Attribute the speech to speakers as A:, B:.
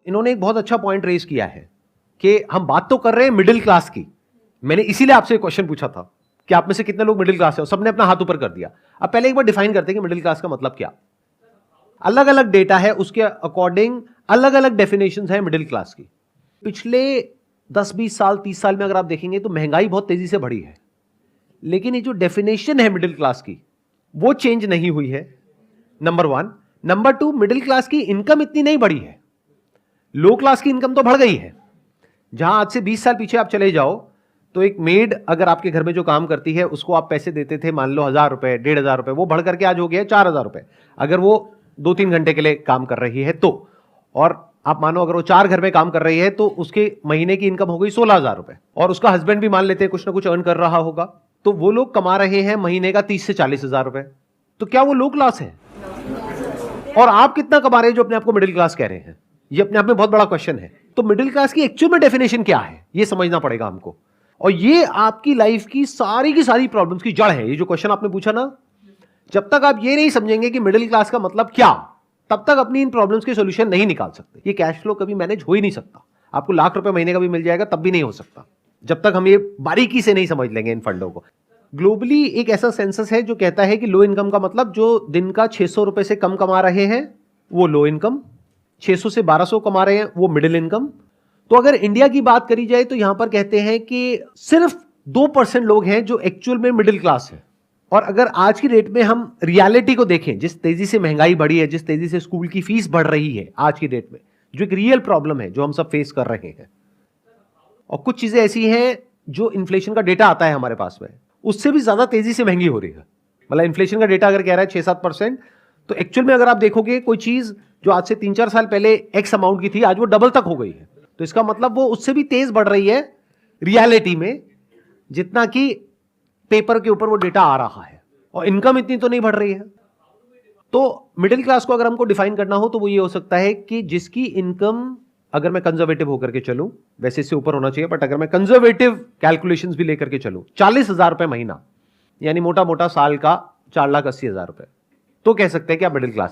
A: इन्होंने एक बहुत अच्छा पॉइंट रेज किया है कि हम बात तो कर रहे हैं मिडिल क्लास की। मैंने इसीलिए आपसे क्वेश्चन पूछा था कि आप में से कितने लोग मिडिल क्लास है, सबने अपना हाथ ऊपर कर दिया। अब पहले एक बार डिफाइन करते हैं कि मिडिल क्लास का मतलब क्या। अलग अलग डेटा है, उसके अकॉर्डिंग अलग अलग डेफिनेशंस है मिडिल क्लास की। पिछले 10-20 साल 30 साल में अगर आप देखेंगे तो महंगाई बहुत तेजी से बढ़ी है, लेकिन ये जो डेफिनेशन है मिडिल क्लास की वो चेंज नहीं हुई है, नंबर 1। नंबर 2, मिडिल क्लास की इनकम इतनी नहीं बढ़ी है, लो क्लास की इनकम तो बढ़ गई है। जहां आज से 20 साल पीछे आप चले जाओ तो एक मेड अगर आपके घर में जो काम करती है उसको आप पैसे देते थे, मान लो 1000 रुपए 1500 रुपए, वो बढ़ करके आज हो गया 4000 रुपए अगर वो 2-3 घंटे के लिए काम कर रही है तो। और आप मानो अगर वो 4 घर में काम कर रही है तो उसके महीने की इनकम हो गई 16000 रुपए, और उसका हस्बैंड भी मान लेते हैं कुछ ना कुछ अर्न कर रहा होगा, तो वो लोग कमा रहे हैं महीने का 30 से 40 हजार रुपए। तो क्या वो लो क्लास है? और आप कितना कमा रहे हैं जो अपने आप को मिडिल क्लास कह रहे हैं? ये अपने आप में बहुत बड़ा क्वेश्चन है। तो मिडिल क्लास की एक्चुअल में डेफिनेशन क्या है ये समझना पड़ेगा हमको, और ये आपकी लाइफ की सारी प्रॉब्लम्स की जड़ है। ये जो क्वेश्चन आपने पूछा ना, जब तक आप ये नहीं समझेंगे कि मिडिल क्लास का मतलब क्या, तब तक अपनी इन प्रॉब्लम्स के सॉल्यूशन नहीं निकाल सकते। ये कैश फ्लो कभी मैनेज हो ही नहीं सकता। आपको लाख रुपए महीने का भी मिल जाएगा तब भी नहीं हो सकता, जब तक हम ये बारीकी से नहीं समझ लेंगे इन फंडों को। ग्लोबली एक ऐसा सेंसस है जो कहता है कि लो इनकम का मतलब जो दिन का 600 रुपए से कम कमा रहे हैं वो लो इनकम, 600 से 1200 कमा रहे हैं वो मिडिल इनकम। तो अगर इंडिया की बात करी जाए तो यहां पर कहते हैं कि सिर्फ 2% लोग हैं जो एक्चुअल में मिडिल क्लास है। और अगर आज की डेट में हम रियलिटी को देखें, जिस तेजी से महंगाई बढ़ी है, जिस तेजी से स्कूल की फीस बढ़ रही है आज की डेट में, जो एक रियल प्रॉब्लम है जो हम सब फेस कर रहे हैं, और कुछ चीजें ऐसी हैं जो इन्फ्लेशन का डेटा आता है हमारे पास में, उससे भी ज्यादा तेजी से महंगी हो रही है। मतलब इन्फ्लेशन का डेटा अगर कह रहा है 6-7%, तो एक्चुअल में अगर आप देखोगे कोई चीज जो आज से 3-4 साल पहले एक्स अमाउंट की थी आज वो डबल तक हो गई है। तो इसका मतलब वो उससे भी तेज बढ़ रही है रियलिटी में, जितना कि पेपर के ऊपर वो डेटा आ रहा है, और इनकम इतनी तो नहीं बढ़ रही है। तो मिडिल क्लास को अगर हमको डिफाइन करना हो तो वो ये हो सकता है कि जिसकी इनकम, अगर मैं कंजर्वेटिव होकर के चलूं, वैसे इससे ऊपर होना चाहिए, बट अगर मैं कंजर्वेटिव कैलकुलेशंस भी लेकर के चलूं, 40,000 रुपए महीना, यानी मोटा मोटा साल का 4,80,000 रुपए, तो कह सकते हैं कि आप मिडिल क्लास